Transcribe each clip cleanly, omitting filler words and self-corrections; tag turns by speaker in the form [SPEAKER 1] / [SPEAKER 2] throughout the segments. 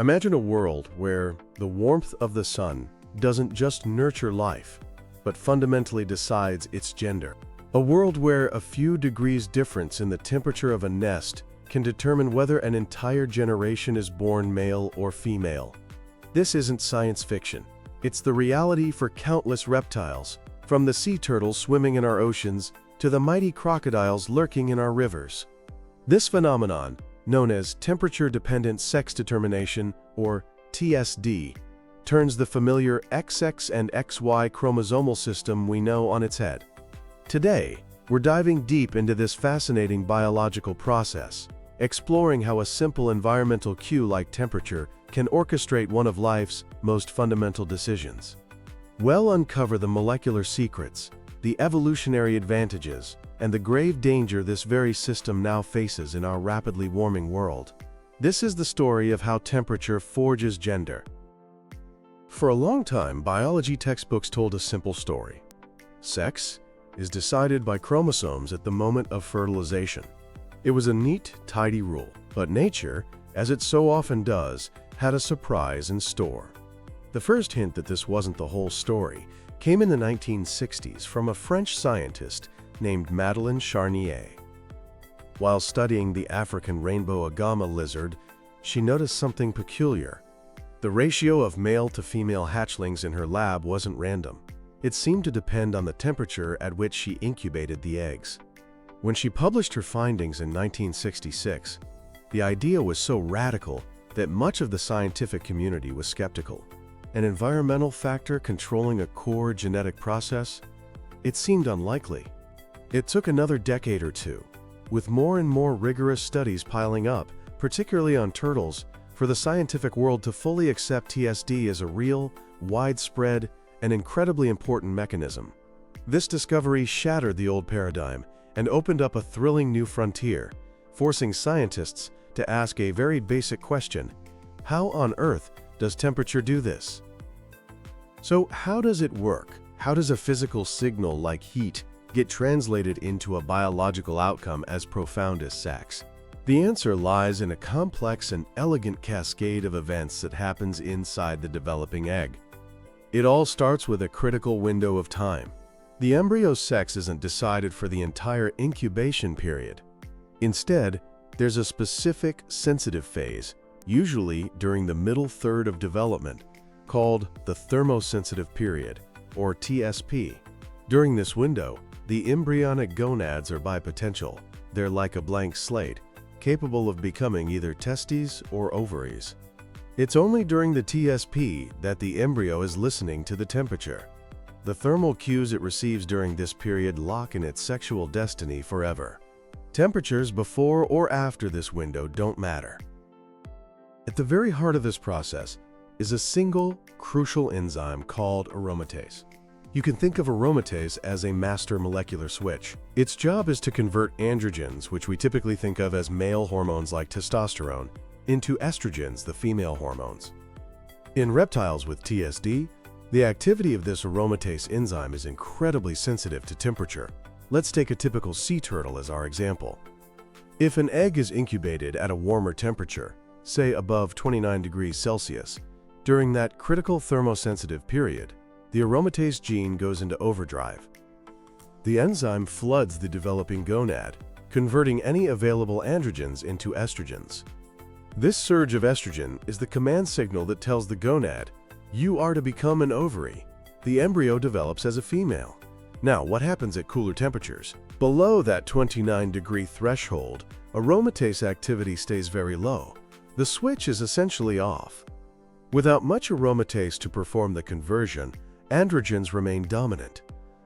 [SPEAKER 1] Imagine a world where the warmth of the sun doesn't just nurture life, but fundamentally decides its gender. A world where a few degrees difference in the temperature of a nest can determine whether an entire generation is born male or female. This isn't science fiction. It's the reality for countless reptiles, from the sea turtles swimming in our oceans to the mighty crocodiles lurking in our rivers. This phenomenon, known as temperature-dependent sex determination, or TSD, turns the familiar XX and XY chromosomal system we know on its head. Today, we're diving deep into this fascinating biological process, exploring how a simple environmental cue like temperature can orchestrate one of life's most fundamental decisions. We'll uncover the molecular secrets, the evolutionary advantages, and the grave danger this very system now faces in our rapidly warming world. This is the story of how temperature forges gender. For a long time, biology textbooks told a simple story. Sex is decided by chromosomes at the moment of fertilization. It was a neat, tidy rule, but nature, as it so often does, had a surprise in store. The first hint that this wasn't the whole story came in the 1960s from a French scientist named Madeleine Charnier. While studying the African rainbow agama lizard, she noticed something peculiar. The ratio of male to female hatchlings in her lab wasn't random. It seemed to depend on the temperature at which she incubated the eggs. When she published her findings in 1966, the idea was so radical that much of the scientific community was skeptical. An environmental factor controlling a core genetic process? It seemed unlikely. It took another decade or two, with more and more rigorous studies piling up, particularly on turtles, for the scientific world to fully accept TSD as a real, widespread, and incredibly important mechanism. This discovery shattered the old paradigm and opened up a thrilling new frontier, forcing scientists to ask a very basic question: how on earth does temperature do this? So how does it work? How does a physical signal like heat get translated into a biological outcome as profound as sex? The answer lies in a complex and elegant cascade of events that happens inside the developing egg. It all starts with a critical window of time. The embryo's sex isn't decided for the entire incubation period. Instead, there's a specific sensitive phase, usually during the middle third of development, called the thermosensitive period, or TSP. During this window, the embryonic gonads are bipotential. They're like a blank slate, capable of becoming either testes or ovaries. It's only during the TSP that the embryo is listening to the temperature. The thermal cues it receives during this period lock in its sexual destiny forever. Temperatures before or after this window don't matter. At the very heart of this process is a single, crucial enzyme called aromatase. You can think of aromatase as a master molecular switch. Its job is to convert androgens, which we typically think of as male hormones like testosterone, into estrogens, the female hormones. In reptiles with TSD, the activity of this aromatase enzyme is incredibly sensitive to temperature. Let's take a typical sea turtle as our example. If an egg is incubated at a warmer temperature, say above 29 degrees Celsius, during that critical thermosensitive period, the aromatase gene goes into overdrive. The enzyme floods the developing gonad, converting any available androgens into estrogens. This surge of estrogen is the command signal that tells the gonad, "You are to become an ovary." The embryo develops as a female. Now, what happens at cooler temperatures? Below that 29-degree threshold, aromatase activity stays very low. The switch is essentially off. Without much aromatase to perform the conversion, androgens remain dominant.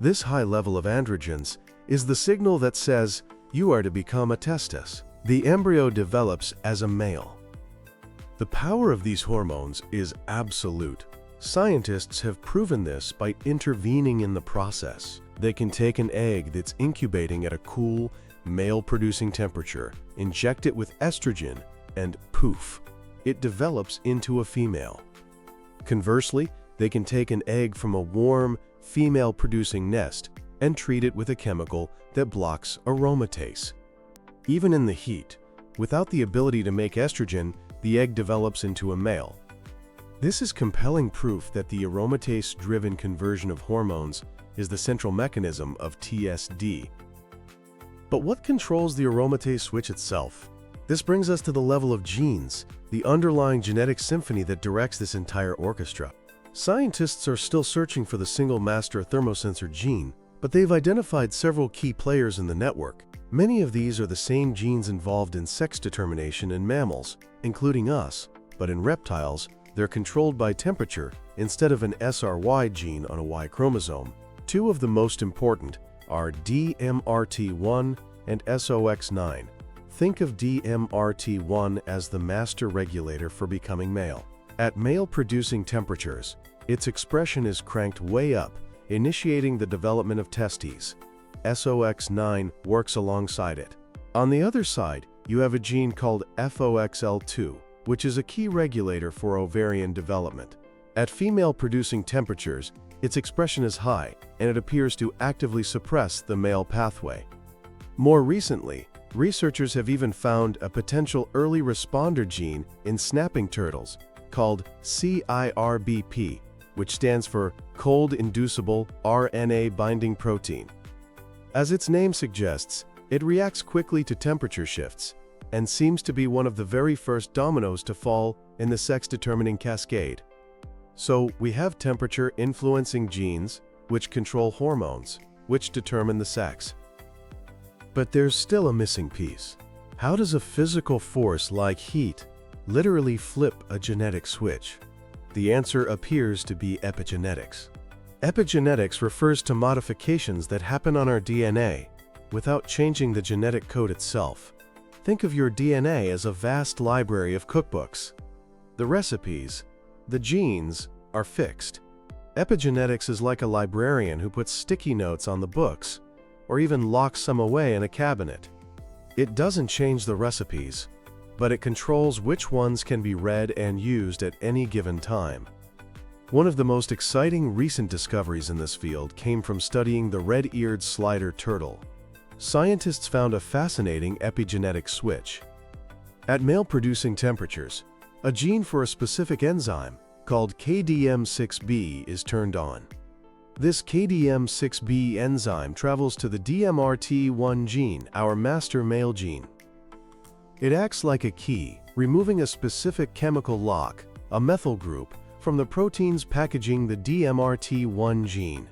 [SPEAKER 1] This high level of androgens is the signal that says, "You are to become a testis." The embryo develops as a male. The power of these hormones is absolute. Scientists have proven this by intervening in the process. They can take an egg that's incubating at a cool, male-producing temperature, inject it with estrogen, and poof, it develops into a female. Conversely, they can take an egg from a warm, female-producing nest and treat it with a chemical that blocks aromatase. Even in the heat, without the ability to make estrogen, the egg develops into a male. This is compelling proof that the aromatase-driven conversion of hormones is the central mechanism of TSD. But what controls the aromatase switch itself? This brings us to the level of genes, the underlying genetic symphony that directs this entire orchestra. Scientists are still searching for the single master thermosensor gene, but they've identified several key players in the network. Many of these are the same genes involved in sex determination in mammals, including us, but in reptiles, they're controlled by temperature instead of an SRY gene on a Y chromosome. Two of the most important are DMRT1 and SOX9. Think of DMRT1 as the master regulator for becoming male. At male-producing temperatures, its expression is cranked way up, initiating the development of testes. SOX9 works alongside it. On the other side, you have a gene called FOXL2, which is a key regulator for ovarian development. At female-producing temperatures, its expression is high, and it appears to actively suppress the male pathway. More recently, researchers have even found a potential early responder gene in snapping turtles called CIRBP, which stands for cold-inducible RNA binding protein. As its name suggests, it reacts quickly to temperature shifts and seems to be one of the very first dominoes to fall in the sex-determining cascade. So we have temperature-influencing genes, which control hormones, which determine the sex. But there's still a missing piece. How does a physical force like heat literally flip a genetic switch? The answer appears to be epigenetics. Epigenetics refers to modifications that happen on our DNA without changing the genetic code itself. Think of your DNA as a vast library of cookbooks. The recipes, the genes, are fixed. Epigenetics is like a librarian who puts sticky notes on the books, or even locks some away in a cabinet. It doesn't change the recipes, but it controls which ones can be read and used at any given time. One of the most exciting recent discoveries in this field came from studying the red-eared slider turtle. Scientists found a fascinating epigenetic switch. At male-producing temperatures, a gene for a specific enzyme called KDM6B is turned on. This KDM6B enzyme travels to the DMRT1 gene, our master male gene. It acts like a key, removing a specific chemical lock, a methyl group, from the proteins packaging the DMRT1 gene.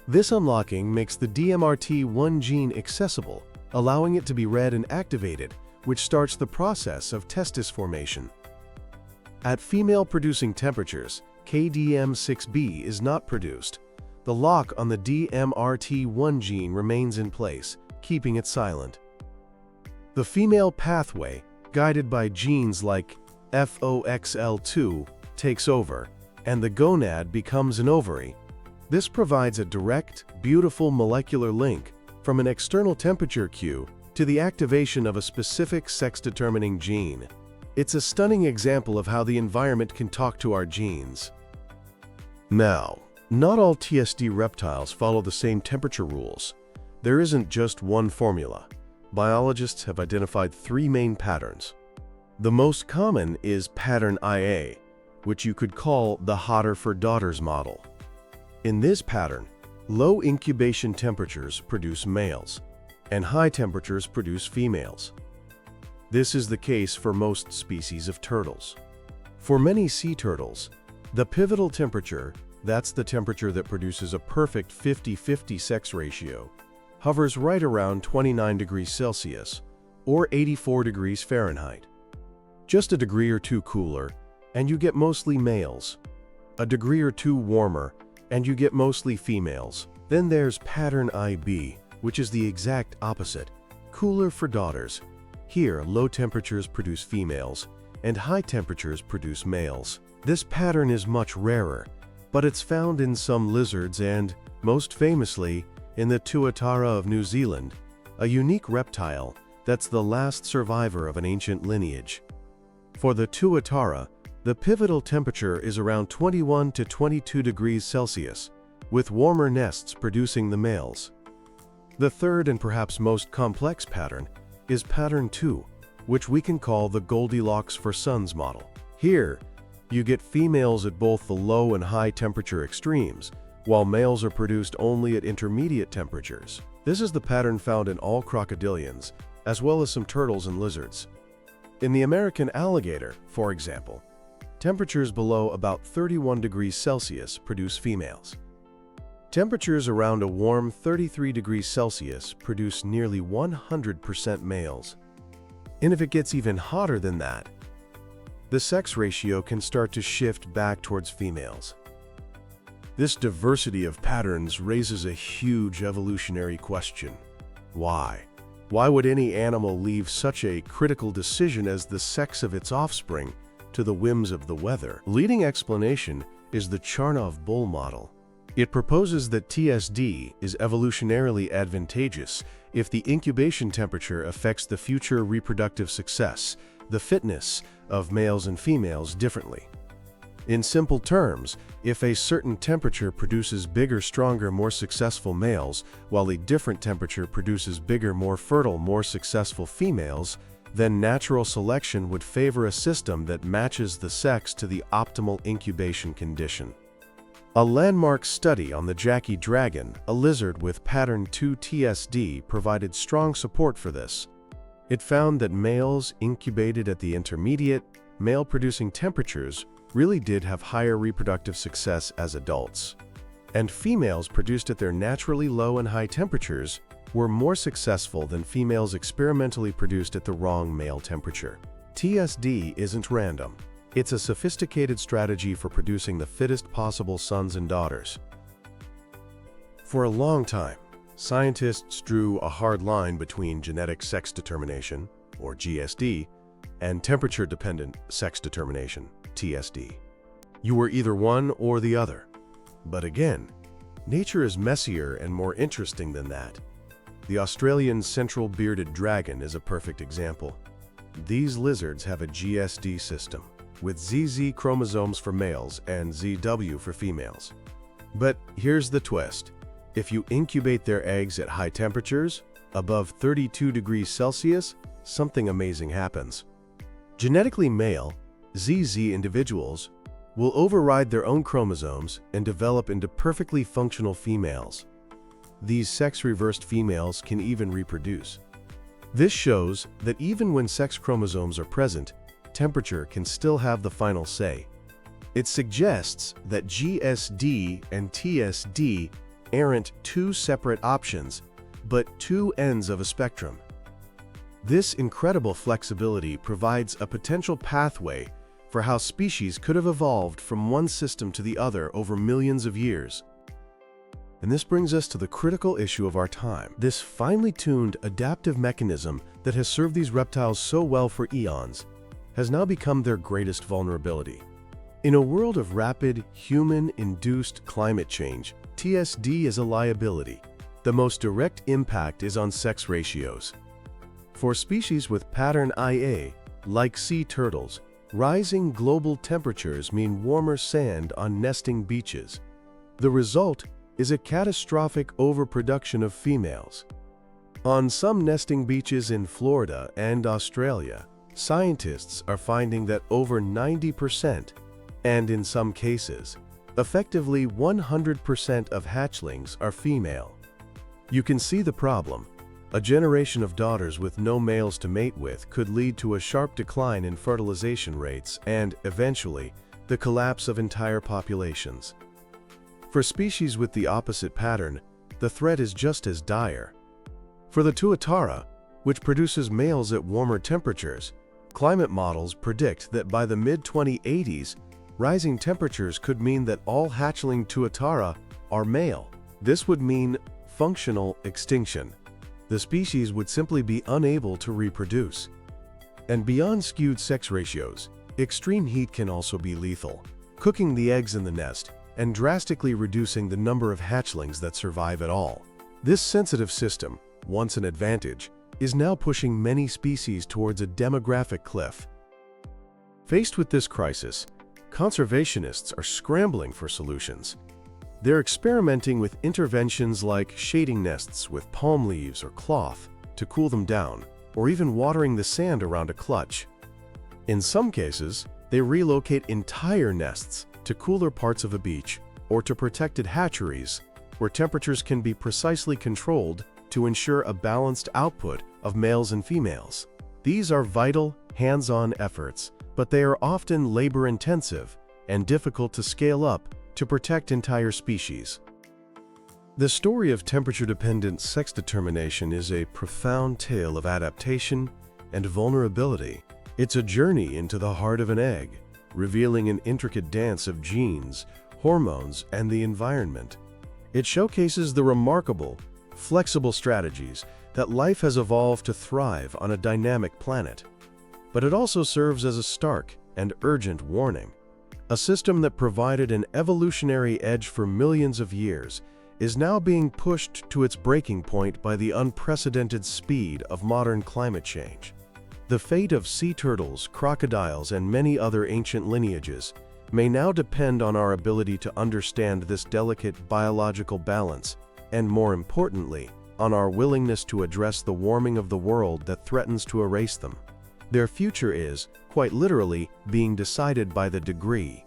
[SPEAKER 1] This unlocking makes the DMRT1 gene accessible, allowing it to be read and activated, which starts the process of testis formation. At female-producing temperatures, KDM6B is not produced. The lock on the DMRT1 gene remains in place, keeping it silent. The female pathway, guided by genes like FOXL2, takes over, and the gonad becomes an ovary. This provides a direct, beautiful molecular link from an external temperature cue to the activation of a specific sex-determining gene. It's a stunning example of how the environment can talk to our genes. Now, not all TSD reptiles follow the same temperature rules. There isn't just one formula. Biologists have identified three main patterns. The most common is pattern IA, which you could call the hotter for daughters model. In this pattern, low incubation temperatures produce males, and high temperatures produce females. This is the case for most species of turtles. For many sea turtles, the pivotal temperature, that's the temperature that produces a perfect 50-50 sex ratio, hovers right around 29 degrees Celsius, or 84 degrees Fahrenheit. Just a degree or two cooler, and you get mostly males. A degree or two warmer, and you get mostly females. Then there's pattern IB, which is the exact opposite, cooler for daughters. Here, low temperatures produce females, and high temperatures produce males. This pattern is much rarer, but it's found in some lizards and, most famously, in the tuatara of New Zealand, a unique reptile that's the last survivor of an ancient lineage. For the tuatara, the pivotal temperature is around 21 to 22 degrees Celsius, with warmer nests producing the males. The third and perhaps most complex pattern is pattern 2, which we can call the Goldilocks for suns model. Here, you get females at both the low and high temperature extremes, while males are produced only at intermediate temperatures. This is the pattern found in all crocodilians, as well as some turtles and lizards. In the American alligator, for example, temperatures below about 31 degrees Celsius produce females. Temperatures around a warm 33 degrees Celsius produce nearly 100% males. And if it gets even hotter than that, the sex ratio can start to shift back towards females. This diversity of patterns raises a huge evolutionary question. Why? Why would any animal leave such a critical decision as the sex of its offspring to the whims of the weather? Leading explanation is the Charnov bull model. It proposes that TSD is evolutionarily advantageous if the incubation temperature affects the future reproductive success, the fitness of males and females differently. In simple terms, if a certain temperature produces bigger, stronger, more successful males, while a different temperature produces bigger, more fertile, more successful females, then natural selection would favor a system that matches the sex to the optimal incubation condition. A landmark study on the Jackie dragon, a lizard with pattern 2 TSD, provided strong support for this. It found that males incubated at the intermediate, male-producing temperatures really did have higher reproductive success as adults. And females produced at their naturally low and high temperatures were more successful than females experimentally produced at the wrong male temperature. TSD isn't random. It's a sophisticated strategy for producing the fittest possible sons and daughters. For a long time, scientists drew a hard line between genetic sex determination, or GSD, and temperature-dependent sex determination, TSD. You were either one or the other. But again, nature is messier and more interesting than that. The Australian central bearded dragon is a perfect example. These lizards have a GSD system, with ZZ chromosomes for males and ZW for females. But here's the twist. If you incubate their eggs at high temperatures, above 32 degrees Celsius, something amazing happens. Genetically male, ZZ individuals will override their own chromosomes and develop into perfectly functional females. These sex-reversed females can even reproduce. This shows that even when sex chromosomes are present, temperature can still have the final say. It suggests that GSD and TSD aren't two separate options, but two ends of a spectrum. This incredible flexibility provides a potential pathway for how species could have evolved from one system to the other over millions of years. And this brings us to the critical issue of our time. This finely tuned adaptive mechanism that has served these reptiles so well for eons has now become their greatest vulnerability. In a world of rapid, human-induced climate change, TSD is a liability. The most direct impact is on sex ratios. For species with pattern IA, like sea turtles, rising global temperatures mean warmer sand on nesting beaches. The result is a catastrophic overproduction of females. On some nesting beaches in Florida and Australia, scientists are finding that over 90%, and in some cases, effectively 100% of hatchlings are female. You can see the problem. A generation of daughters with no males to mate with could lead to a sharp decline in fertilization rates and, eventually, the collapse of entire populations. For species with the opposite pattern, the threat is just as dire. For the tuatara, which produces males at warmer temperatures, climate models predict that by the mid-2080s, rising temperatures could mean that all hatchling tuatara are male. This would mean functional extinction. The species would simply be unable to reproduce. And beyond skewed sex ratios, extreme heat can also be lethal, cooking the eggs in the nest and drastically reducing the number of hatchlings that survive at all. This sensitive system, once an advantage, is now pushing many species towards a demographic cliff. Faced with this crisis, conservationists are scrambling for solutions. They're experimenting with interventions like shading nests with palm leaves or cloth to cool them down, or even watering the sand around a clutch. In some cases, they relocate entire nests to cooler parts of a beach or to protected hatcheries, where temperatures can be precisely controlled to ensure a balanced output of males and females. These are vital, hands-on efforts, but they are often labor-intensive and difficult to scale up to protect entire species. The story of temperature-dependent sex determination is a profound tale of adaptation and vulnerability. It's a journey into the heart of an egg, revealing an intricate dance of genes, hormones, and the environment. It showcases the remarkable, flexible strategies that life has evolved to thrive on a dynamic planet. But it also serves as a stark and urgent warning. A system that provided an evolutionary edge for millions of years is now being pushed to its breaking point by the unprecedented speed of modern climate change. The fate of sea turtles, crocodiles, and many other ancient lineages may now depend on our ability to understand this delicate biological balance, and more importantly, on our willingness to address the warming of the world that threatens to erase them. Their future is, quite literally, being decided by the degree